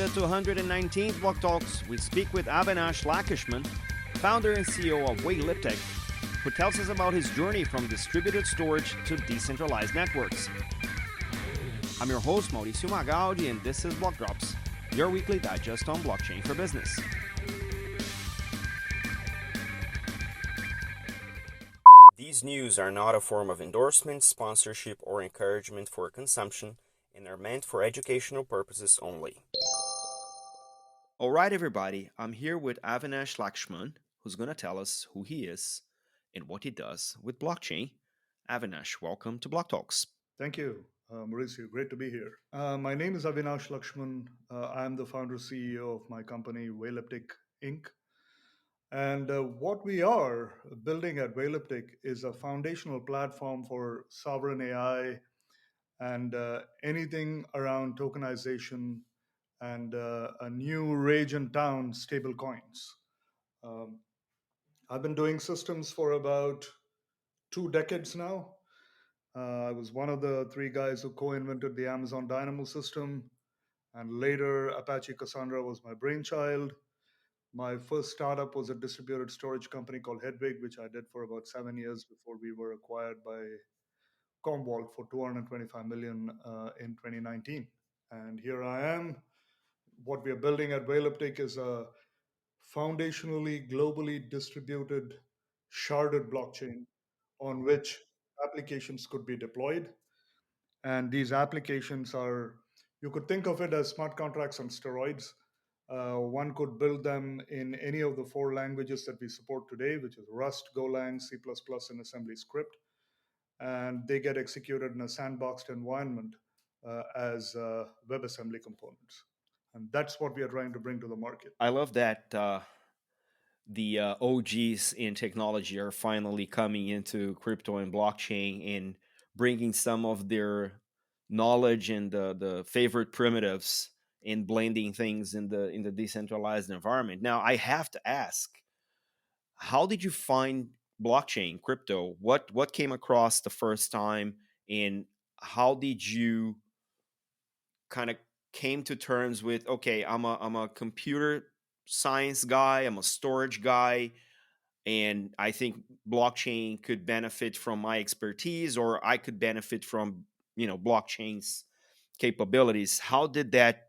the 219th Block Talks, we speak with Avinash Lakshman, founder and CEO of Weilliptic, who tells us about his journey from distributed storage to decentralized networks. I'm your host, Mauricio Magaldi, and this is BlockDrops, your weekly digest on blockchain for business. These news are not a form of endorsement, sponsorship, or encouragement for consumption and are meant for educational purposes only. All right, everybody, I'm here with Avinash Lakshman, who's going to tell us who he is and what he does with blockchain. Avinash, welcome to BlockTalks. Thank you, Mauricio. Great to be here. My name is Avinash Lakshman. I'm the founder CEO of my company, Weilliptic Inc. And what we are building at Weilliptic is a foundational platform for sovereign AI and anything around tokenization and a new rage in town stable coins. Um, I've been doing systems for about 2 decades now. I was one of the three guys who co invented the Amazon Dynamo system, and later Apache Cassandra was my brainchild. My first startup was a distributed storage company called Hedwig, which I did for about 7 years before we were acquired by Commvault for 225 million in 2019. And here I am. What we are building at Weilliptic is a foundationally globally distributed sharded blockchain on which applications could be deployed. And these applications are, you could think of it as smart contracts on steroids. One could build them in any of the four languages that we support today, which is Rust, Golang, C++, and assembly script. And they get executed in a sandboxed environment as WebAssembly components. And that's what we are trying to bring to the market. I love that the OGs in technology are finally coming into crypto and blockchain and bringing some of their knowledge and the favorite primitives and blending things in the decentralized environment. Now, I have to ask, how did you find blockchain, crypto? What came across the first time, and how did you kind of came to terms with, okay, I'm a computer science guy, I'm a storage guy, and I think blockchain could benefit from my expertise, or I could benefit from blockchain's capabilities. How did that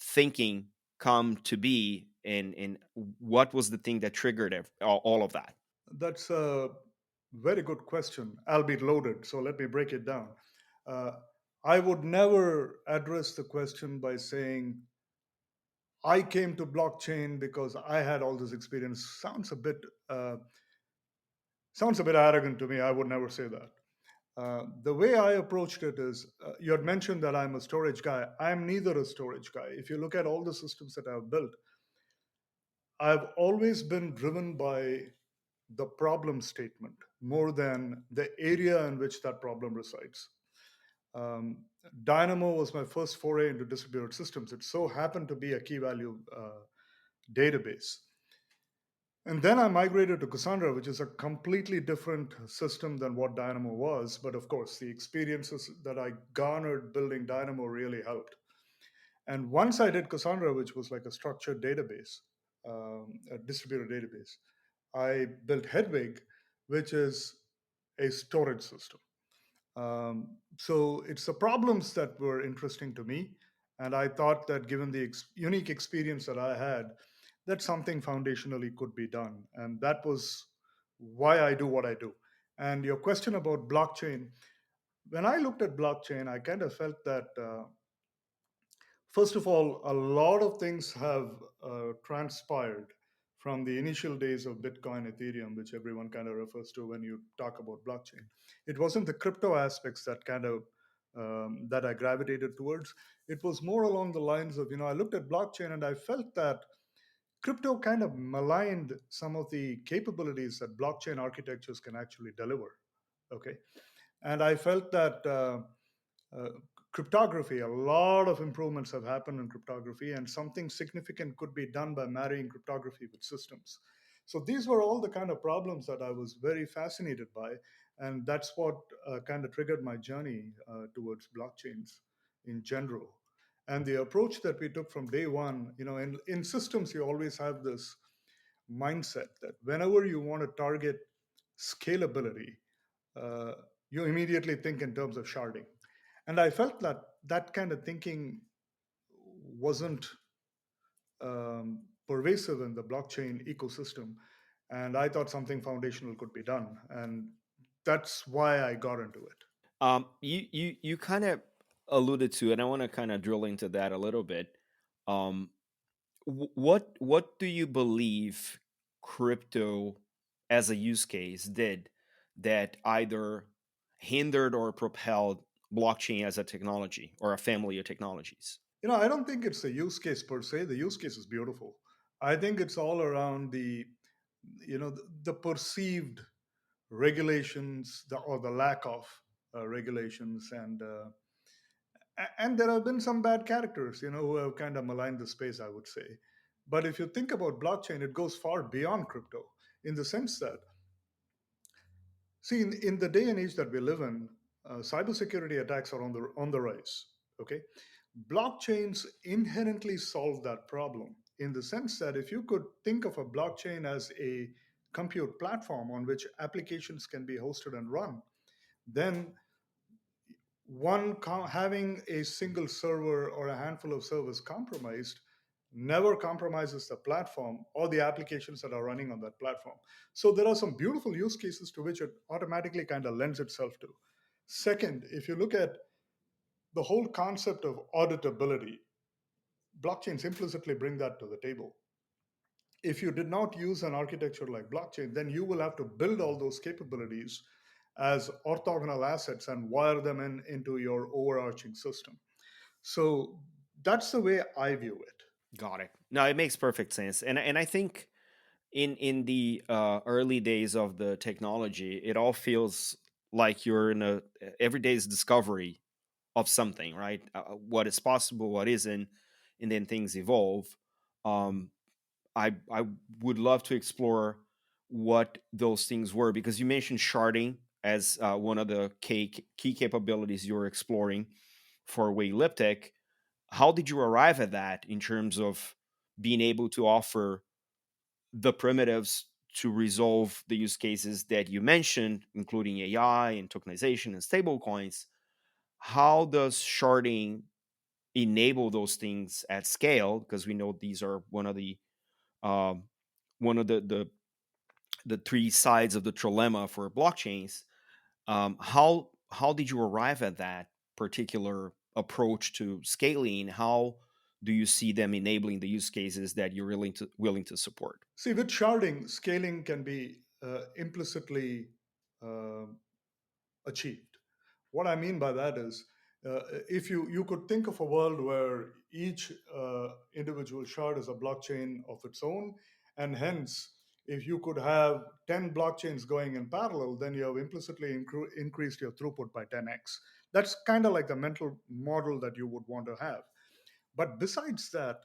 thinking come to be, and what was the thing that triggered all of that? That's a very good question, albeit loaded. So let me break it down. Uh, I would never address the question by saying, I came to blockchain because I had all this experience. Uh, sounds a bit arrogant to me. I would never say that. The way I approached it is, you had mentioned that I'm a storage guy. I'm neither a storage guy. If you look at all the systems that I've built, I've always been driven by the problem statement more than the area in which that problem resides. Um, Dynamo was my first foray into distributed systems. It so happened to be a key value database. And then I migrated to Cassandra, which is a completely different system than what Dynamo was. But of course, the experiences that I garnered building Dynamo really helped. And once I did Cassandra, which was like a structured database, a distributed database, I built Hedwig, which is a storage system. So it's the problems that were interesting to me. And I thought that given the unique experience that I had, that something foundationally could be done. And that was why I do what I do. And your question about blockchain, when I looked at blockchain, I kind of felt that, first of all, a lot of things have transpired from the initial days of Bitcoin, Ethereum, which everyone kind of refers to when you talk about blockchain. It wasn't the crypto aspects that that I gravitated towards. It was more along the lines of, I looked at blockchain and I felt that crypto kind of maligned some of the capabilities that blockchain architectures can actually deliver. Okay, and I felt that uh, cryptography, a lot of improvements have happened in cryptography, and something significant could be done by marrying cryptography with systems. So these were all the kind of problems that I was very fascinated by, and that's what kind of triggered my journey towards blockchains in general. And the approach that we took from day one, in systems, you always have this mindset that whenever you want to target scalability, uh, you immediately think in terms of sharding. And I felt that that kind of thinking wasn't pervasive in the blockchain ecosystem. And I thought something foundational could be done. And that's why I got into it. You kind of alluded to, and I want to kind of drill into that a little bit. Um, what do you believe crypto as a use case did that either hindered or propelled blockchain as a technology or a family of technologies? I don't think it's a use case per se. The use case is beautiful. I think it's all around the perceived regulations, or the lack of regulations, and there have been some bad characters, who have kind of maligned the space, I would say. But if you think about blockchain, it goes far beyond crypto, in the sense that, see, in the day and age that we live in, cybersecurity attacks are on the rise. Okay, blockchains inherently solve that problem, in the sense that if you could think of a blockchain as a compute platform on which applications can be hosted and run, then having a single server or a handful of servers compromised never compromises the platform or the applications that are running on that platform. So there are some beautiful use cases to which it automatically kind of lends itself to. Second, if you look at the whole concept of auditability, blockchains implicitly bring that to the table. If you did not use an architecture like blockchain, then you will have to build all those capabilities as orthogonal assets and wire them into your overarching system. So that's the way I view it. Got it. No, it makes perfect sense, and I think in the early days of the technology, it all feels like you're in a everyday's discovery of something, right? What is possible, what isn't, and then things evolve. Um, I would love to explore what those things were because you mentioned sharding as one of the key capabilities you're exploring for Weilliptic. How did you arrive at that in terms of being able to offer the primitives to resolve the use cases that you mentioned, including AI and tokenization and stablecoins? How does sharding enable those things at scale? Because we know these are um, one of the three sides of the trilemma for blockchains. How did you arrive at that particular approach to scaling? How do you see them enabling the use cases that you're willing to support? See, with sharding, scaling can be implicitly uh, achieved. What I mean by that is, if you could think of a world where each individual shard is a blockchain of its own, and hence, if you could have 10 blockchains going in parallel, then you have implicitly increased your throughput by 10x. That's kind of like the mental model that you would want to have. But besides that,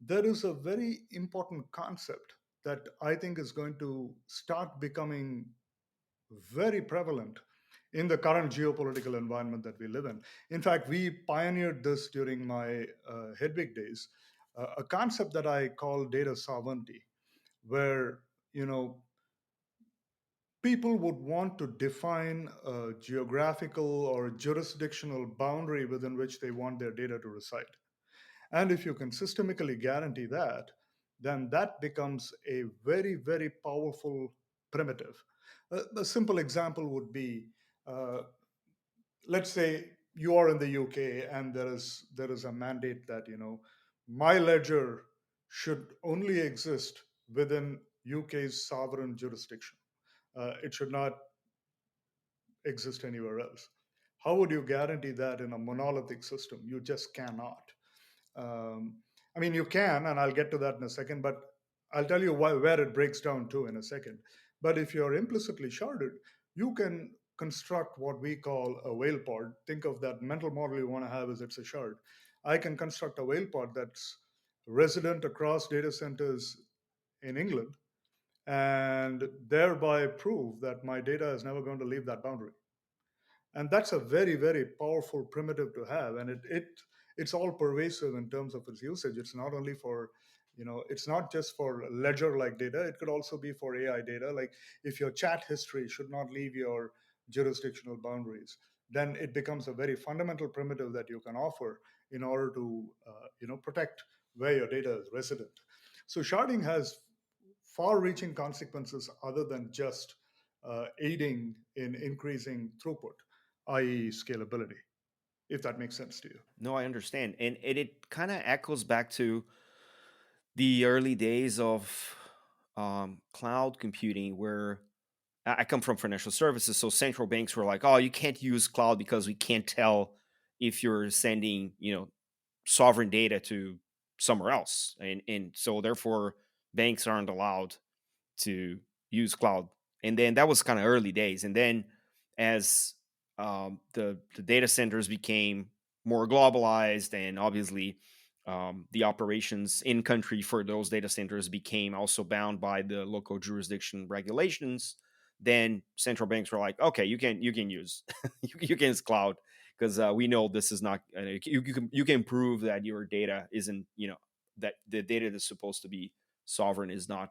there is a very important concept that I think is going to start becoming very prevalent in the current geopolitical environment that we live in. In fact, we pioneered this during my Hedwig days, a concept that I call data sovereignty, where you know people would want to define a geographical or jurisdictional boundary within which they want their data to reside. And if you can systemically guarantee that, then that becomes a very, very powerful primitive. A simple example would be, uh, let's say you are in the UK and there is a mandate that my ledger should only exist within UK's sovereign jurisdiction. It should not exist anywhere else. How would you guarantee that in a monolithic system? You just cannot. Um, I mean, you can, and I'll get to that in a second, but I'll tell you where it breaks down to in a second. But if you're implicitly sharded, you can construct what we call a whale pod. Think of that mental model you want to have as it's a shard. I can construct a whale pod that's resident across data centers in England and thereby prove that my data is never going to leave that boundary. And that's a very, very powerful primitive to have. And it's all pervasive in terms of its usage. It's not only for, it's not just for ledger like data, it could also be for AI data. Like if your chat history should not leave your jurisdictional boundaries, then it becomes a very fundamental primitive that you can offer in order to protect where your data is resident. So sharding has far-reaching consequences other than just aiding in increasing throughput, i.e., scalability, if that makes sense to you. No, I understand. And it kind of echoes back to the early days of cloud computing, where I come from financial services. So central banks were like, oh, you can't use cloud because we can't tell if you're sending, sovereign data to somewhere else. And so therefore banks aren't allowed to use cloud. And then that was kind of early days. And then as the data centers became more globalized, and obviously the operations in country for those data centers became also bound by the local jurisdiction regulations, then central banks were like, okay, you can use you can use cloud because we know this is not you can prove that your data isn't, that the data that's supposed to be sovereign is not,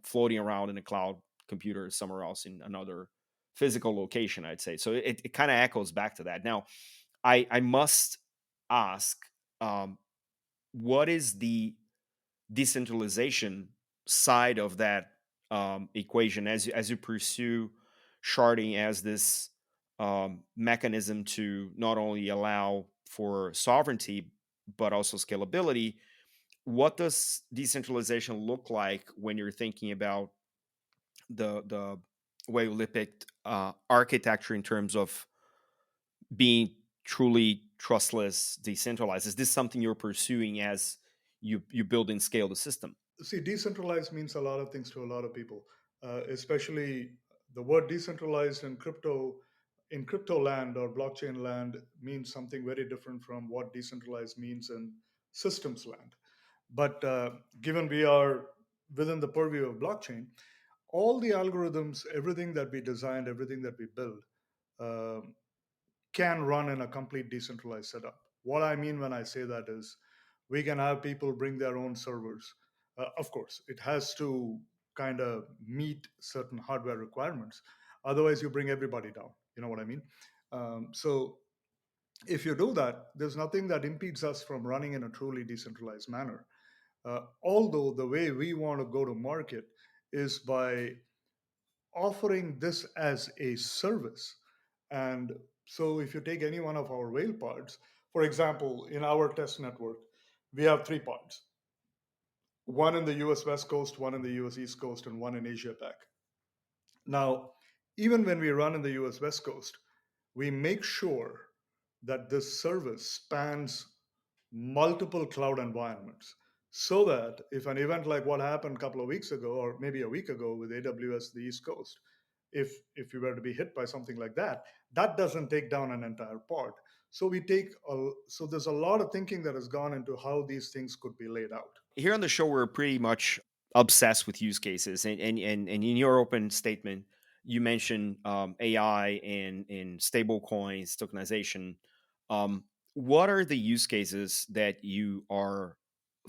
floating around in a cloud computer somewhere else in another physical location, I'd say. So it kind of echoes back to that. Now I must ask, um, what is the decentralization side of that equation as you pursue sharding as this mechanism to not only allow for sovereignty but also scalability? What does decentralization look like when you're thinking about the Weilliptic architecture in terms of being truly trustless, decentralized? Is this something you're pursuing as you build and scale the system? See, decentralized means a lot of things to a lot of people, especially the word decentralized in crypto land or blockchain land means something very different from what decentralized means in systems land. But given we are within the purview of blockchain, all the algorithms, everything that we designed, everything that we build, um, can run in a complete decentralized setup. What I mean when I say that is we can have people bring their own servers. Of course, it has to kind of meet certain hardware requirements. Otherwise, you bring everybody down. You know what I mean? So if you do that, there's nothing that impedes us from running in a truly decentralized manner. Although the way we want to go to market is by offering this as a service. And so, if you take any one of our whale pods, for example, in our test network, we have three pods, one in the US West Coast, one in the US East Coast, and one in Asia Pac. Now, even when we run in the US West Coast, we make sure that this service spans multiple cloud environments so that if an event like what happened a couple of weeks ago or maybe a week ago with AWS the East Coast, if you were to be hit by something like that, that doesn't take down an entire pod. So there's a lot of thinking that has gone into how these things could be laid out. Here on the show, we're pretty much obsessed with use cases, and in your open statement, you mentioned AI and stable coins, tokenization. Um, what are the use cases that you are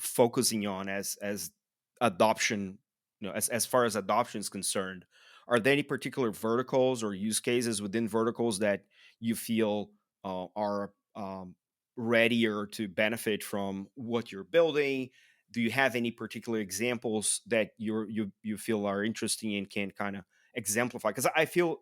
focusing on as adoption? As far as adoption is concerned, are there any particular verticals or use cases within verticals that you feel are readier to benefit from what you're building? Do you have any particular examples that you feel are interesting and can kind of exemplify? Because I feel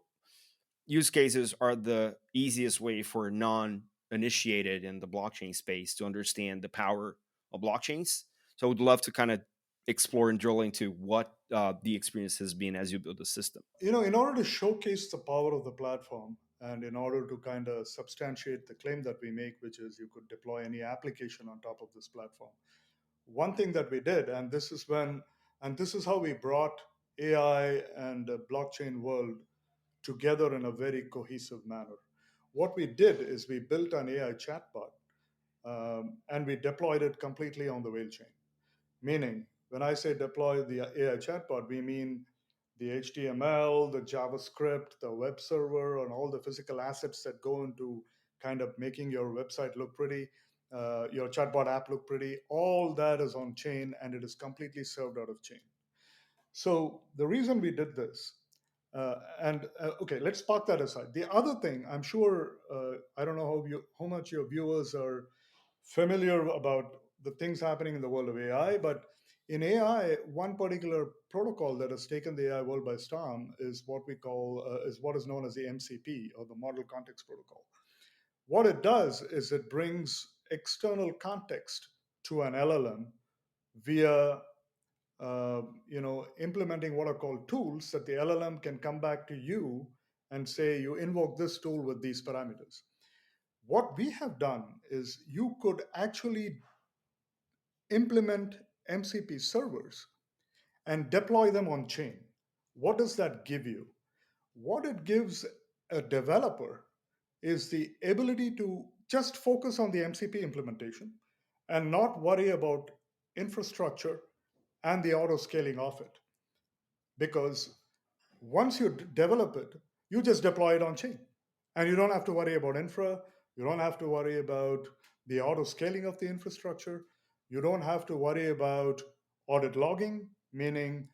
use cases are the easiest way for non-initiated in the blockchain space to understand the power of blockchains. So I would love to kind of explore and drill into what the experience has been as you build the system. In order to showcase the power of the platform and in order to kind of substantiate the claim that we make, which is you could deploy any application on top of this platform, one thing that we did, and this is how we brought AI and the blockchain world together in a very cohesive manner. What we did is we built an AI chatbot, and we deployed it completely on the whale chain. Meaning, when I say deploy the AI chatbot, we mean the HTML, the JavaScript, the web server, and all the physical assets that go into kind of making your website look pretty. your chatbot app look pretty. All that is on chain and it is completely served out of chain. So the reason we did this, and okay, let's park that aside. The other thing, I'm sure, I don't know how much your viewers are familiar about the things happening in the world of AI, but in AI, one particular protocol that has taken the AI world by storm is what is known as the MCP, or the Model Context Protocol. What it does is it brings external context to an LLM via implementing what are called tools that the LLM can come back to you and say, you invoke this tool with these parameters. What we have done is you could actually implement MCP servers and deploy them on chain. What does that give you? What it gives a developer is the ability to just focus on the MCP implementation and not worry about infrastructure and the auto scaling of it. Because once you develop it, you just deploy it on chain. And you don't have to worry about infra. You don't have to worry about the auto scaling of the infrastructure. You don't have to worry about audit logging, meaning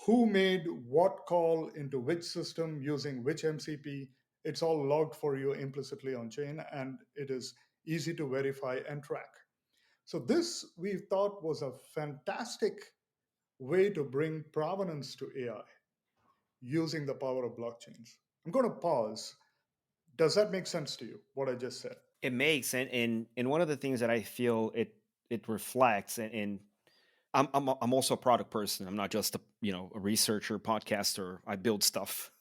who made what call into which system using which MCP. It's all logged for you implicitly on chain, and it is easy to verify and track. So, this we thought was a fantastic way to bring provenance to AI using the power of blockchains. I'm going to pause. Does that make sense to you, what I just said? It makes, and one of the things that I feel it reflects, and I'm also a product person. I'm not just a researcher, podcaster. I build stuff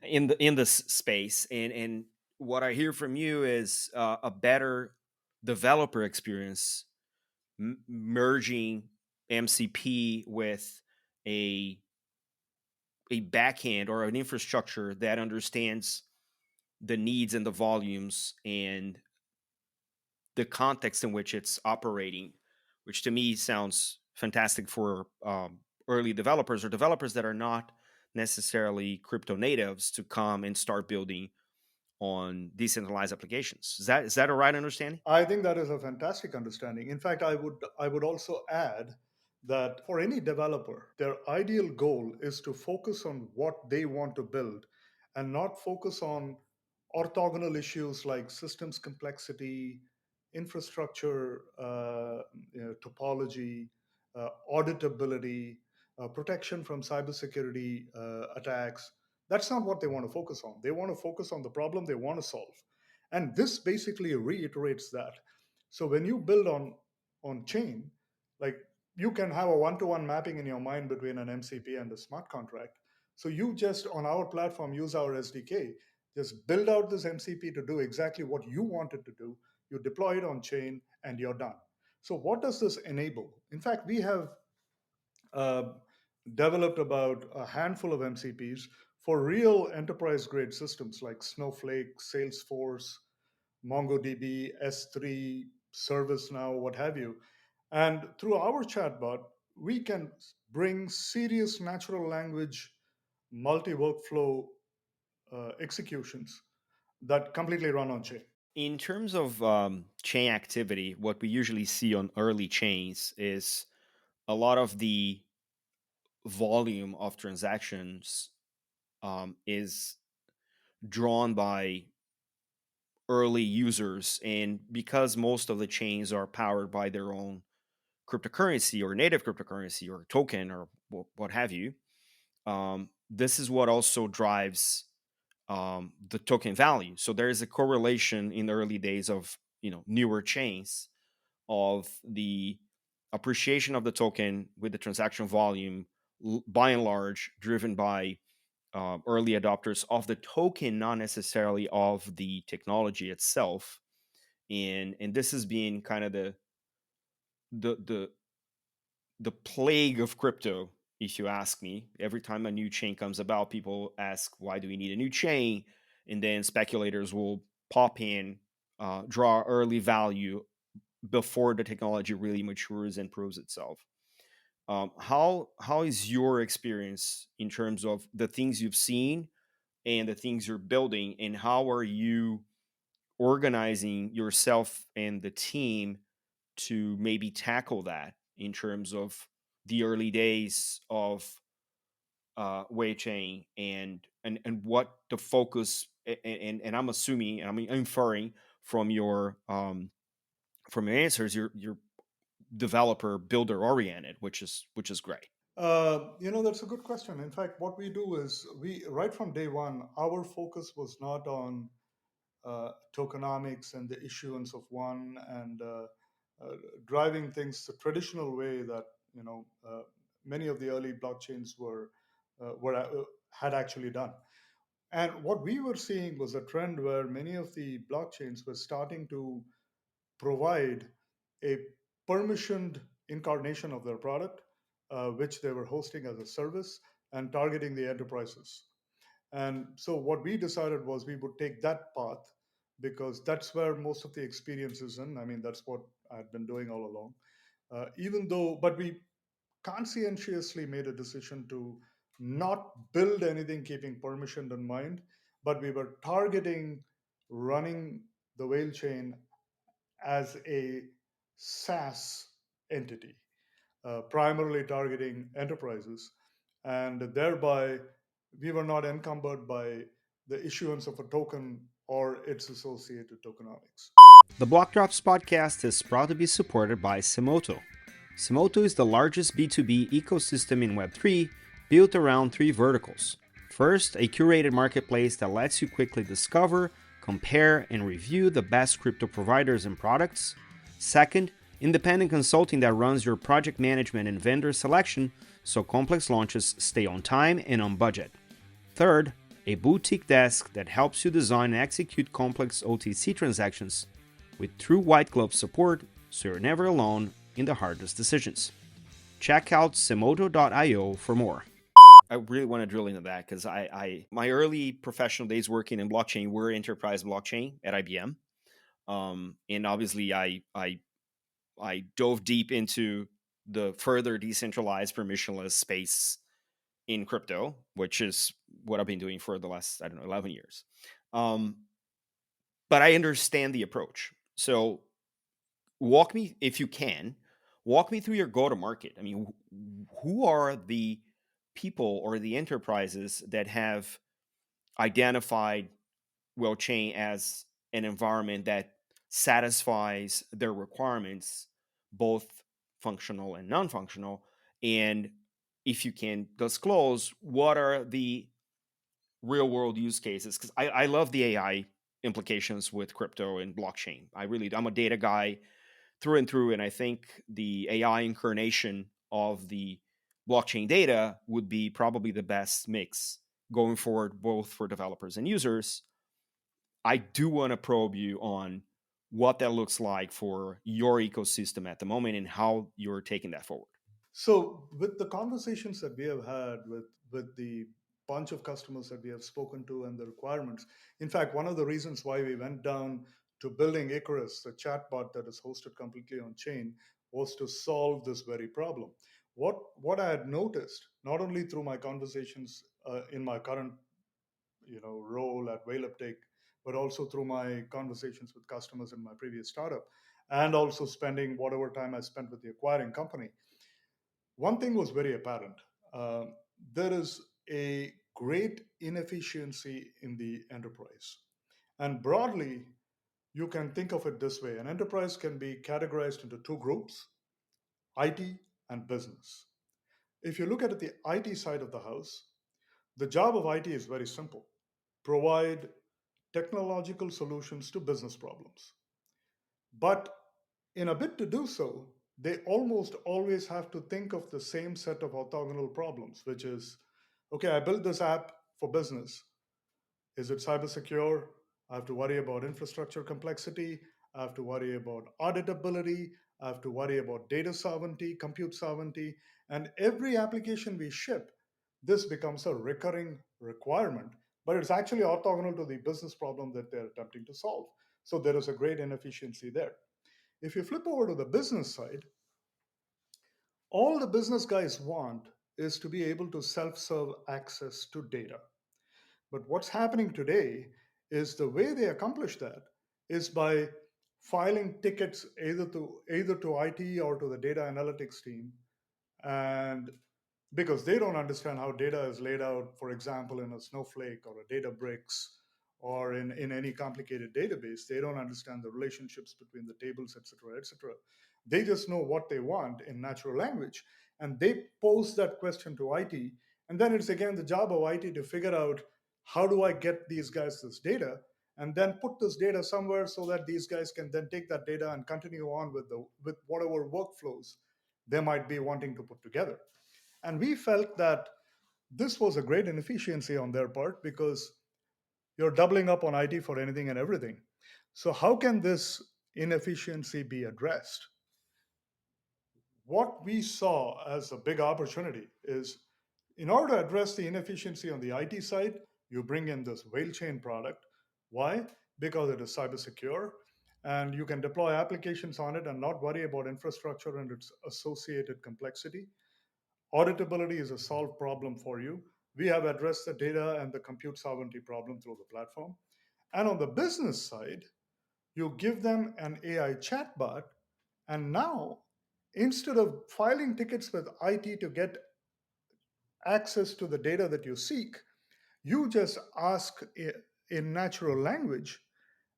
in this space, and what I hear from you is a better developer experience, merging MCP with a a backend or an infrastructure that understands the needs and the volumes and the context in which it's operating, which to me sounds fantastic for early developers or developers that are not necessarily crypto natives to come and start building on decentralized applications. Is that a right understanding? I think that is a fantastic understanding. In fact, I would also add that for any developer, their ideal goal is to focus on what they want to build and not focus on orthogonal issues like systems complexity, infrastructure, topology, auditability, protection from cybersecurity attacks. That's not what they want to focus on. They want to focus on the problem they want to solve, and this basically reiterates that. So when you build on chain, like, you can have a one-to-one mapping in your mind between an MCP and a smart contract. So you just, on our platform, use our SDK, just build out this MCP to do exactly what you want it to do. You deploy it on chain and you're done. So what does this enable? In fact, we have uh, developed about a handful of MCPs for real enterprise grade systems like Snowflake, Salesforce, MongoDB, S3, ServiceNow, what have you. And through our chatbot, we can bring serious natural language multi workflow executions that completely run on chain. In terms of chain activity, what we usually see on early chains is a lot of the volume of transactions is drawn by early users. And because most of the chains are powered by their own cryptocurrency or native cryptocurrency or token or what have you, this is what also drives the token value. So there is a correlation in the early days of newer chains of the appreciation of the token with the transaction volume, by and large driven by early adopters of the token, not necessarily of the technology itself. And this has been kind of the the the plague of crypto, if you ask me. Every time a new chain comes about, people ask, why do we need a new chain? And then speculators will pop in, draw early value before the technology really matures and proves itself. How is your experience in terms of the things you've seen and the things you're building, and how are you organizing yourself and the team to maybe tackle that in terms of the early days of Wei Chain and what the focus and I'm assuming and I'm inferring from your answers you're developer builder oriented, which is great. That's a good question. In fact, what we do is we right from day one, our focus was not on tokenomics and the issuance of one and uh, driving things the traditional way that many of the early blockchains were had actually done. And what we were seeing was a trend where many of the blockchains were starting to provide a permissioned incarnation of their product, which they were hosting as a service and targeting the enterprises. And so, what we decided was we would take that path because that's where most of the experience is in. I mean, that's what I've been doing all along. But we conscientiously made a decision to not build anything keeping permission in mind, but we were targeting running the whale chain as a SaaS entity, primarily targeting enterprises. And thereby, we were not encumbered by the issuance of a token or its associated tokenomics. The BlockDrops podcast is proud to be supported by Semoto. Semoto is the largest B2B ecosystem in Web3 built around three verticals. First, a curated marketplace that lets you quickly discover, compare, and review the best crypto providers and products. Second, independent consulting that runs your project management and vendor selection so complex launches stay on time and on budget. Third, a boutique desk that helps you design and execute complex OTC transactions with true white glove support so you're never alone in the hardest decisions. Check out Semoto.io for more. I really want to drill into that because I my early professional days working in blockchain were enterprise blockchain at IBM, and obviously I dove deep into the further decentralized permissionless space in crypto, which is what I've been doing for the last, I don't know, 11 years. Um, but I understand the approach. So walk me, if you can, walk me through your go to market. I mean, who are the people or the enterprises that have identified WellChain as an environment that satisfies their requirements, both functional and non functional? And if you can disclose, what are the real world use cases? Because I love the AI implications with crypto and blockchain. I'm a data guy through and through. And I think the AI incarnation of the blockchain data would be probably the best mix going forward, both for developers and users. I do want to probe you on what that looks like for your ecosystem at the moment and how you're taking that forward. So, with the conversations that we have had with the bunch of customers that we have spoken to and the requirements, in fact, one of the reasons why we went down to building Icarus, the chatbot that is hosted completely on chain, was to solve this very problem. What I had noticed, not only through my conversations in my current role at Weilliptic, but also through my conversations with customers in my previous startup, and also spending whatever time I spent with the acquiring company, one thing was very apparent. There is a great inefficiency in the enterprise. And broadly, you can think of it this way: an enterprise can be categorized into two groups, IT and business. If you look at the IT side of the house, the job of IT is very simple: provide technological solutions to business problems. But in a bid to do so, they almost always have to think of the same set of orthogonal problems, which is, okay, I built this app for business. Is it cyber secure? I have to worry about infrastructure complexity. I have to worry about auditability. I have to worry about data sovereignty, compute sovereignty. And every application we ship, this becomes a recurring requirement, but it's actually orthogonal to the business problem that they're attempting to solve. So there is a great inefficiency there. If you flip over to the business side, all the business guys want is to be able to self serve access to data. But what's happening today is the way they accomplish that is by filing tickets either to IT or to the data analytics team, and because they don't understand how data is laid out, for example, in a Snowflake or a Databricks or in any complicated database. They don't understand the relationships between the tables, et cetera, et cetera. They just know what they want in natural language. And they pose that question to IT. And then it's again the job of IT to figure out, how do I get these guys this data? And then put this data somewhere so that these guys can then take that data and continue on with whatever workflows they might be wanting to put together. And we felt that this was a great inefficiency on their part, because you're doubling up on IT for anything and everything. So, how can this inefficiency be addressed? What we saw as a big opportunity is, in order to address the inefficiency on the IT side, you bring in this whale chain product. Why? Because it is cyber secure and you can deploy applications on it and not worry about infrastructure and its associated complexity. Auditability is a solved problem for you. We have addressed the data and the compute sovereignty problem through the platform. And on the business side, you give them an AI chatbot, and now, instead of filing tickets with IT to get access to the data that you seek, you just ask in natural language,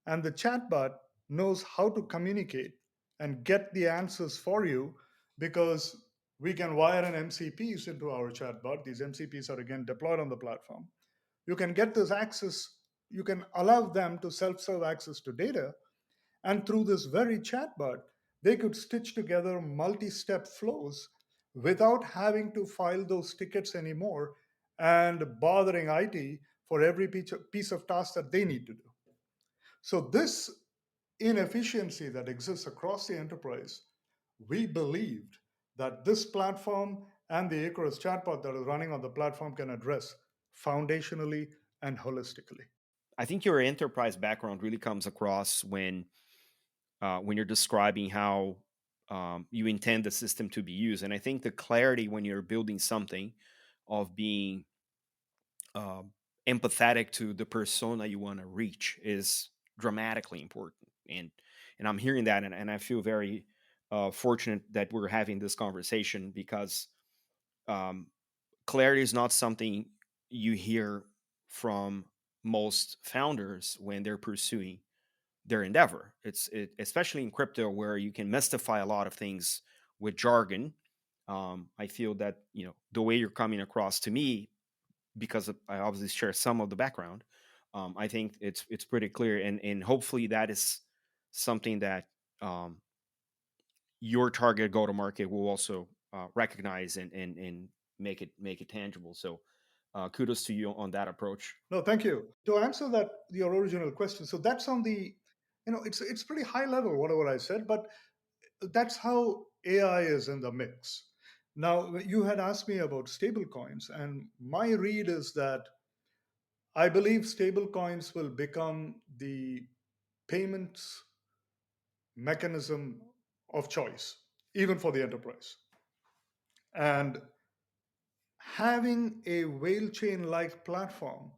and the chatbot knows how to communicate and get the answers for you, because we can wire an MCPs into our chatbot. These MCPs are again deployed on the platform. You can get this access, you can allow them to self serve access to data. And through this very chatbot, they could stitch together multi step flows without having to file those tickets anymore and bothering IT for every piece of task that they need to do. So, this inefficiency that exists across the enterprise, we believed that this platform and the Icarus chatbot that is running on the platform can address foundationally and holistically. I think your enterprise background really comes across when you're describing how you intend the system to be used. And I think the clarity when you're building something of being um, empathetic to the persona you want to reach is dramatically important. And I'm hearing that, and I feel very fortunate that we're having this conversation, because um, clarity is not something you hear from most founders when they're pursuing their endeavor. Especially in crypto, where you can mystify a lot of things with jargon. I feel that the way you're coming across to me, because I obviously share some of the background, I think it's pretty clear, and hopefully that is something that um, your target go to market will also recognize and make it tangible. So kudos to you on that approach. No, thank you. To answer that, your original question, so that's on the, it's pretty high level, whatever I said, but that's how AI is in the mix. Now, you had asked me about stable coins, and my read is that I believe stable coins will become the payments mechanism of choice, even for the enterprise. And having a whale chain like platform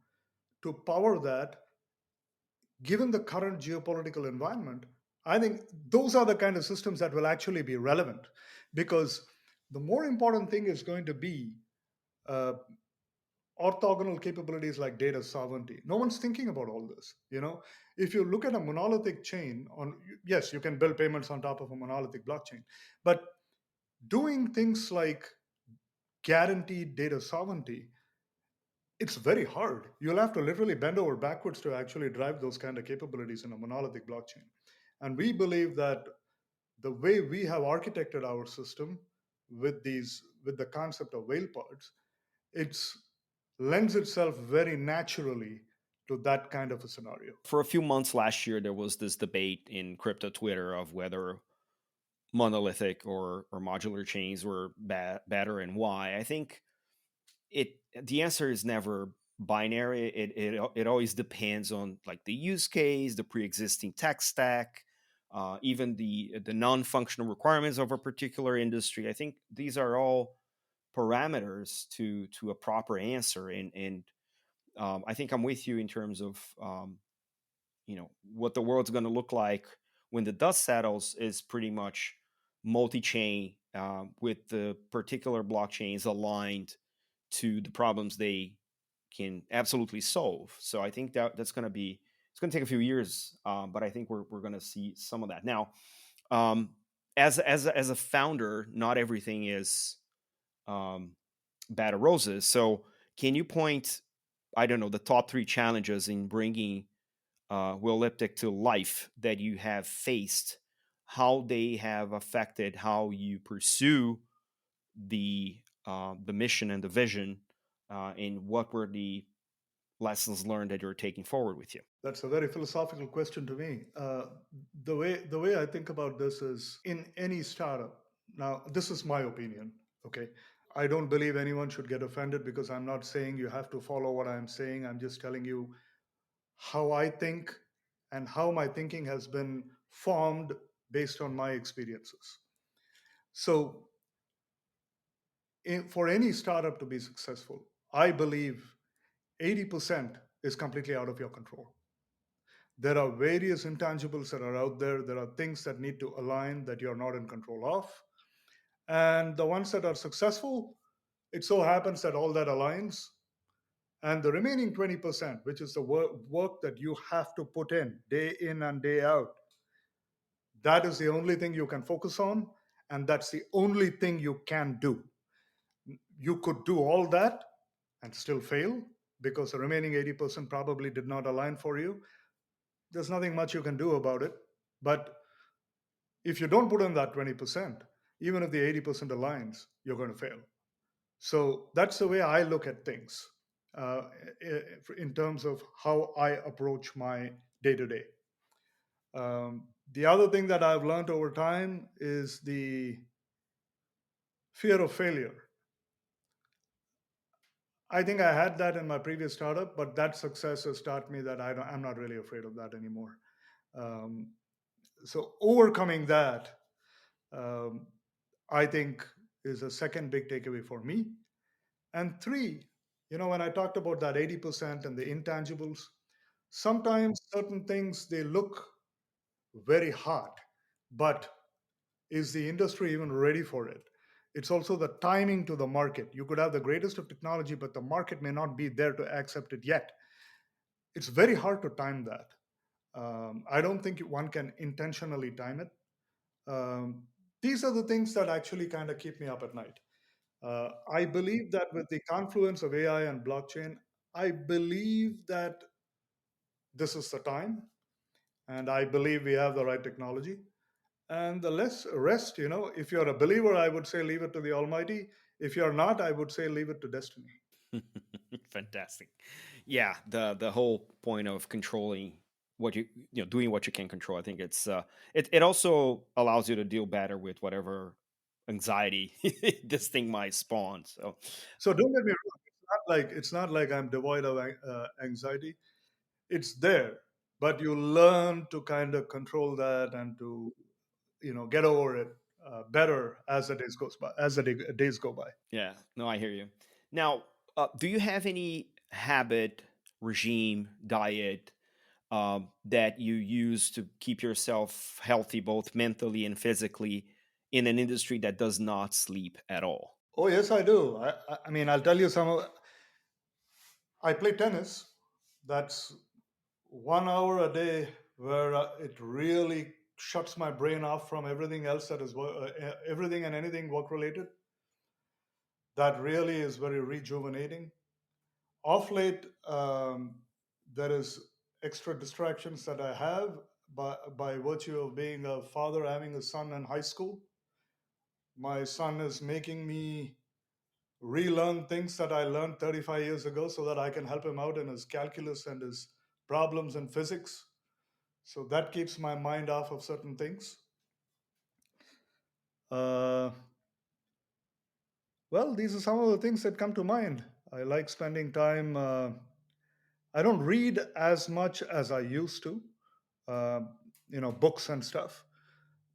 to power that, given the current geopolitical environment, I think those are the kind of systems that will actually be relevant, because the more important thing is going to be uh, orthogonal capabilities like data sovereignty. No one's thinking about all this. If you look at a monolithic chain, on yes, you can build payments on top of a monolithic blockchain, but doing things like guaranteed data sovereignty, it's very hard. You'll have to literally bend over backwards to actually drive those kind of capabilities in a monolithic blockchain. And we believe that the way we have architected our system with the concept of whale pods, it's lends itself very naturally to that kind of a scenario. For a few months last year, there was this debate in crypto Twitter of whether monolithic or modular chains were better, and why. I think the answer is never binary. It always depends on like the use case, the pre-existing tech stack, even the non-functional requirements of a particular industry. I think these are all parameters to a proper answer, and I think I'm with you in terms of what the world's going to look like when the dust settles is pretty much multi-chain, with the particular blockchains aligned to the problems they can absolutely solve. So I think that's going to be, it's going to take a few years, but I think we're going to see some of that now. um, as a founder, not everything is um, bed of roses. So can you point, I don't know, the top three challenges in bringing Weilliptic to life that you have faced, how they have affected how you pursue the mission and the vision, and what were the lessons learned that you're taking forward with you? That's a very philosophical question to me. The way I think about this is in any startup. Now, this is my opinion. Okay, I don't believe anyone should get offended because I'm not saying you have to follow what I'm saying. I'm just telling you how I think and how my thinking has been formed based on my experiences. So, for any startup to be successful, I believe 80% is completely out of your control. There are various intangibles that are out there. There are things that need to align that you're not in control of. And the ones that are successful, it so happens that all that aligns. And the remaining 20%, which is the work that you have to put in and day out, that is the only thing you can focus on. And that's the only thing you can do. You could do all that and still fail because the remaining 80% probably did not align for you. There's nothing much you can do about it. But if you don't put in that 20%, even if the 80% aligns, you're going to fail. So that's the way I look at things, uh, in terms of how I approach my day to day. The other thing that I've learned over time is the fear of failure. I think I had that in my previous startup, but that success has taught me that I'm not really afraid of that anymore. Um, so overcoming that, um, I think, is a second big takeaway for me. And three, when I talked about that 80% and the intangibles, sometimes certain things they look very hard, but is the industry even ready for it? It's also the timing to the market. You could have the greatest of technology, but the market may not be there to accept it yet. It's very hard to time that. I don't think one can intentionally time it. Um, these are the things that actually kind of keep me up at night. I believe that with the confluence of AI and blockchain, I believe that this is the time, and I believe we have the right technology. And the less rest, if you're a believer, I would say leave it to the Almighty. If you're not, I would say leave it to destiny. Fantastic. Yeah, the whole point of controlling what doing what you can control. I think it also allows you to deal better with whatever anxiety this thing might spawn. So So don't get me wrong. It's not like I'm devoid of anxiety. It's there, but you learn to kind of control that and to get over it better as the days go by. yeah, no, I hear you. Now, do you have any habit, regime, diet that you use to keep yourself healthy, both mentally and physically, in an industry that does not sleep at all? Oh yes, I do. I mean, I'll tell you some of. I play tennis. That's 1 hour a day where it really shuts my brain off from everything else that is everything and anything work related. That really is very rejuvenating. Off late, there is extra distractions that I have by virtue of being a father, having a son in high school. My son is making me relearn things that I learned 35 years ago so that I can help him out in his calculus and his problems in physics. So that keeps my mind off of certain things. Uh, well, these are some of the things that come to mind. I like spending time. I don't read as much as I used to, uh, books and stuff.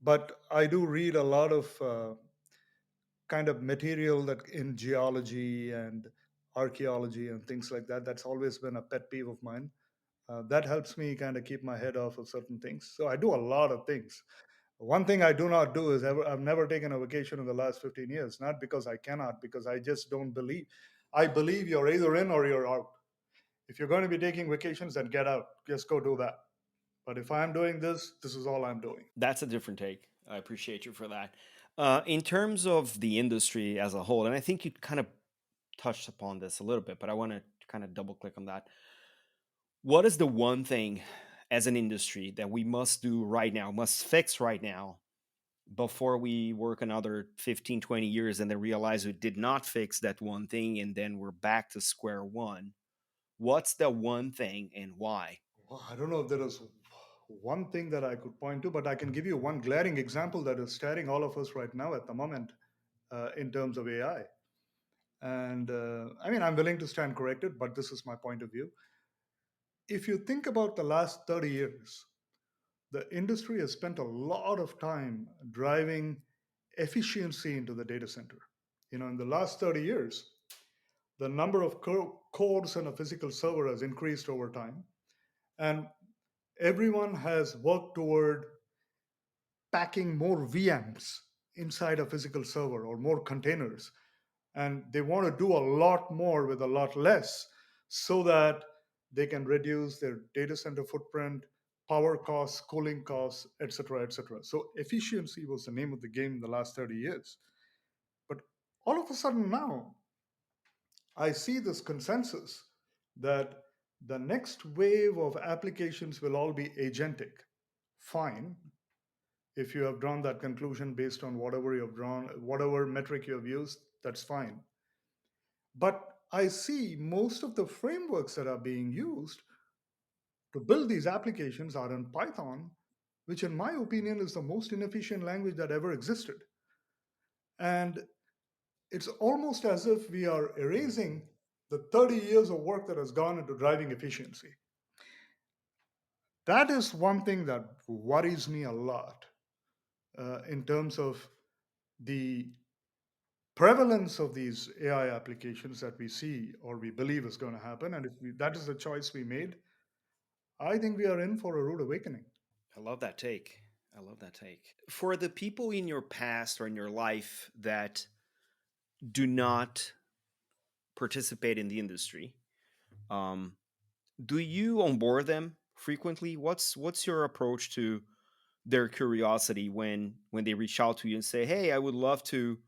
But I do read a lot of kind of material that in geology and archaeology and things like that. That's always been a pet peeve of mine. That helps me kind of keep my head off of certain things. So I do a lot of things. One thing I do not do is I've never taken a vacation in the last 15 years, not because I cannot, because I just don't believe. I believe you're either in or you're out. If you're going to be taking vacations, then get out. Just go do that. But if I'm doing this, this is all I'm doing. That's a different take. I appreciate you for that. In terms of the industry as a whole, and I think you kind of touched upon this a little bit, but I want to kind of double click on that. What is the one thing as an industry that we must do right now, must fix right now before we work another 15, 20 years and then realize we did not fix that one thing and then we're back to square one? What's the one thing and why? Well, I don't know if there is one thing that I could point to, but I can give you one glaring example that is staring all of us right now at the moment in terms of AI. And I mean, I'm willing to stand corrected, but this is my point of view. If you think about the last 30 years, the industry has spent a lot of time driving efficiency into the data center. In the last 30 years, the number of cores in a physical server has increased over time. And everyone has worked toward packing more VMs inside a physical server or more containers. And they want to do a lot more with a lot less so that they can reduce their data center footprint, power costs, cooling costs, etc., etc. So efficiency was the name of the game in the last 30 years. But all of a sudden now, I see this consensus that the next wave of applications will all be agentic. Fine, if you have drawn that conclusion based on whatever you have drawn, whatever metric you have used, that's fine. But I see most of the frameworks that are being used to build these applications are in Python, which, in my opinion, is the most inefficient language that ever existed. And it's almost as if we are erasing the 30 years of work that has gone into driving efficiency. That is one thing that worries me a lot in terms of the prevalence of these AI applications that we see or we believe is going to happen. And if that is the choice we made, I think we are in for a rude awakening. I love that take. I love that take. For the people in your past or in your life that do not participate in the industry, um, do you onboard them frequently? What's your approach to their curiosity when they reach out to you and say, "Hey, I would love to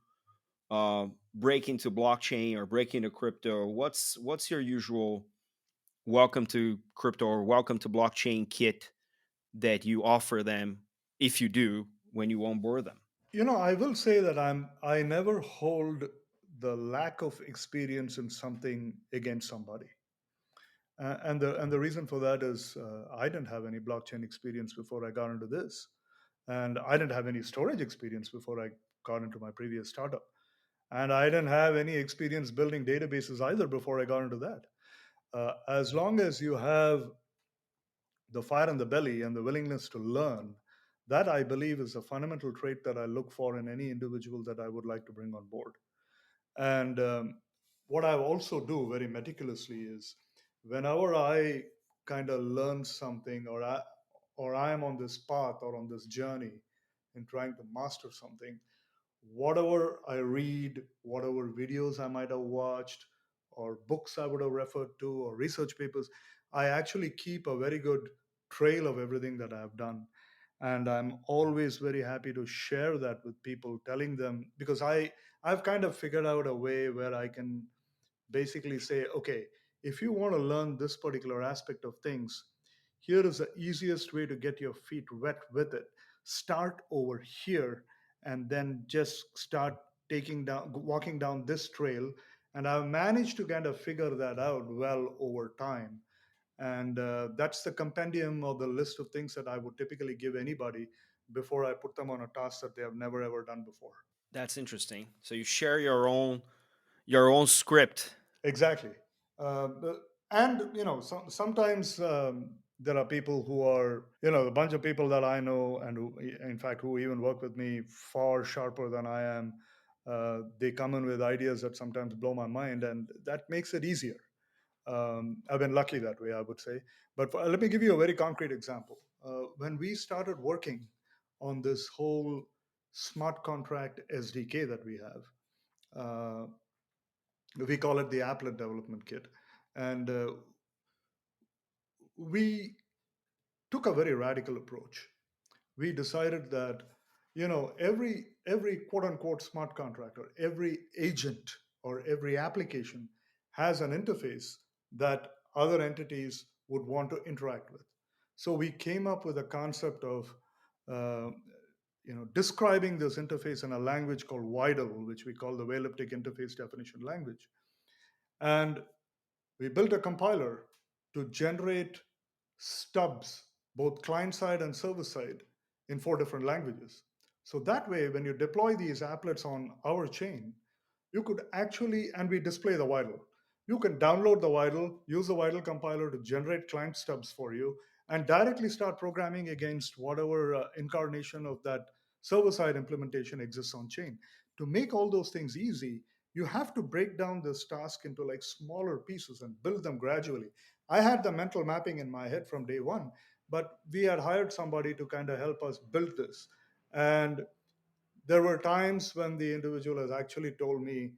break into blockchain or break into crypto"? What's your usual welcome to crypto or welcome to blockchain kit that you offer them if you do when you onboard them? I will say that I never hold the lack of experience in something against somebody. And the reason for that is I didn't have any blockchain experience before I got into this, and I didn't have any storage experience before I got into my previous startup, and I didn't have any experience building databases either before I got into that. As long as you have the fire in the belly and the willingness to learn, that I believe is a fundamental trait that I look for in any individual that I would like to bring on board. And what I also do very meticulously is whenever I kind of learn something or I am on this path or on this journey in trying to master something, whatever I read, whatever videos I might have watched, or books I would have referred to, or research papers, I actually keep a very good trail of everything that I have done. And I'm always very happy to share that with people, telling them because I've kind of figured out a way where I can basically say, okay, if you want to learn this particular aspect of things, here is the easiest way to get your feet wet with it. Start over here and then just start walking down this trail. And I've managed to kind of figure that out well over time. And that's the compendium or the list of things that I would typically give anybody before I put them on a task that they have never ever done before. That's interesting. So you share your own script. Exactly. And sometimes there are people who are, a bunch of people that I know and who, in fact, who even work with me far sharper than I am. They come in with ideas that sometimes blow my mind, and that makes it easier. I've been lucky that way, I would say. But let me give you a very concrete example. When we started working on this whole smart contract SDK that we have, we call it the applet development kit. And we took a very radical approach. We decided that every quote unquote smart contract or every agent or every application has an interface that other entities would want to interact with. So we came up with a concept of uh, describing this interface in a language called Weidel, which we call the Weilliptic interface definition language. And we built a compiler to generate stubs, both client side and server side, in 4 different languages. So that way, when you deploy these applets on our chain, you could actually, and we display the Weidel. You can download the Weidel, use the Weidel compiler to generate client stubs for you, and directly start programming against whatever incarnation of that server side implementation exists on chain. To make all those things easy, you have to break down this task into like smaller pieces and build them gradually. I had the mental mapping in my head from day one, but we had hired somebody to kind of help us build this. And there were times when the individual has actually told me,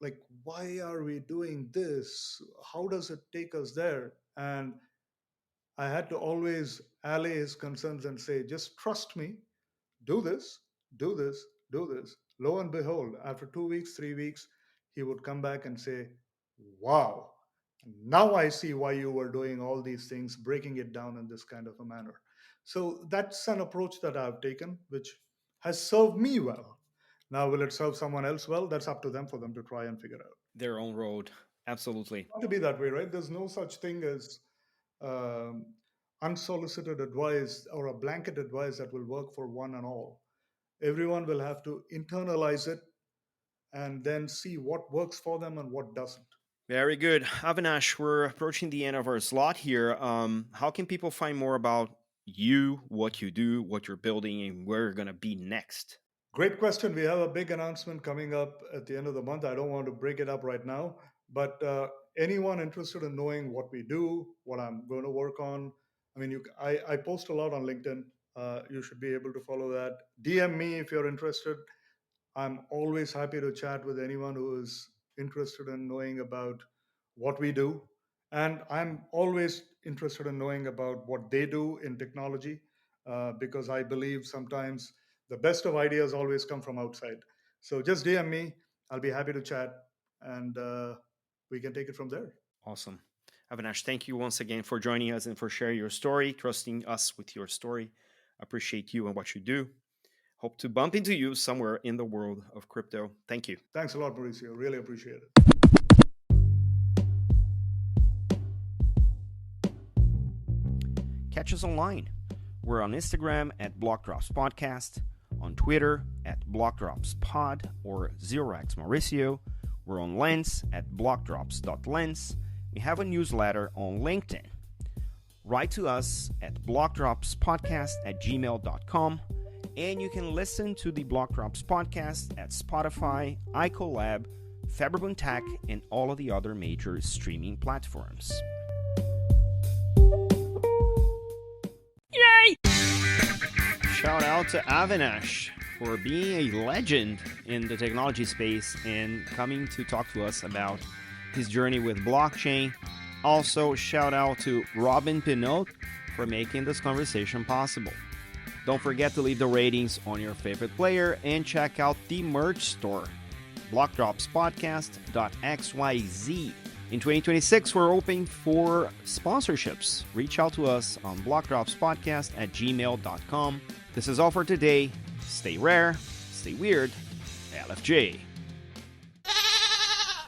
like, why are we doing this? How does it take us there? And I had to always allay his concerns and say, just trust me, do this, do this, do this. Lo and behold, after 2 weeks, 3 weeks, he would come back and say, wow, now I see why you were doing all these things, breaking it down in this kind of a manner. So that's an approach that I've taken, which has served me well. Now, will it serve someone else well? That's up to them for them to try and figure out. Their own road. Absolutely. Not to be that way, right? There's no such thing as um, unsolicited advice or a blanket advice that will work for one and all. Everyone will have to internalize it and then see what works for them and what doesn't. Very good. Avinash, we're approaching the end of our slot here. How can people find more about you, what you do, what you're building, and where you're going to be next? Great question. We have a big announcement coming up at the end of the month. I don't want to break it up right now, but anyone interested in knowing what we do, what I'm going to work on, I mean, I post a lot on LinkedIn. You should be able to follow that. DM me if you're interested. I'm always happy to chat with anyone who is interested in knowing about what we do. And I'm always interested in knowing about what they do in technology because I believe sometimes the best of ideas always come from outside. So just DM me. I'll be happy to chat and we can take it from there. Awesome. Avinash, thank you once again for joining us and for sharing your story, trusting us with your story. Appreciate you and what you do. Hope to bump into you somewhere in the world of crypto. Thank you. Thanks a lot, Mauricio. Really appreciate it. Catch us online. We're on Instagram at BlockDrops Podcast, on Twitter at BlockDropsPod or 0x Mauricio. We're on Lens at blockdrops.lens. We have a newsletter on LinkedIn. Write to us at blockdropspodcast@gmail.com. And you can listen to the BlockDrops podcast at Spotify, iColab, Faberbun Tech, and all of the other major streaming platforms. Yay! Shout out to Avinash for being a legend in the technology space and coming to talk to us about his journey with blockchain. Also, shout out to Robin Pinot for making this conversation possible. Don't forget to leave the ratings on your favorite player and check out the merch store, blockdropspodcast.xyz. In 2026, we're open for sponsorships. Reach out to us on blockdropspodcast@gmail.com. This is all for today. Stay rare, stay weird. LFJ.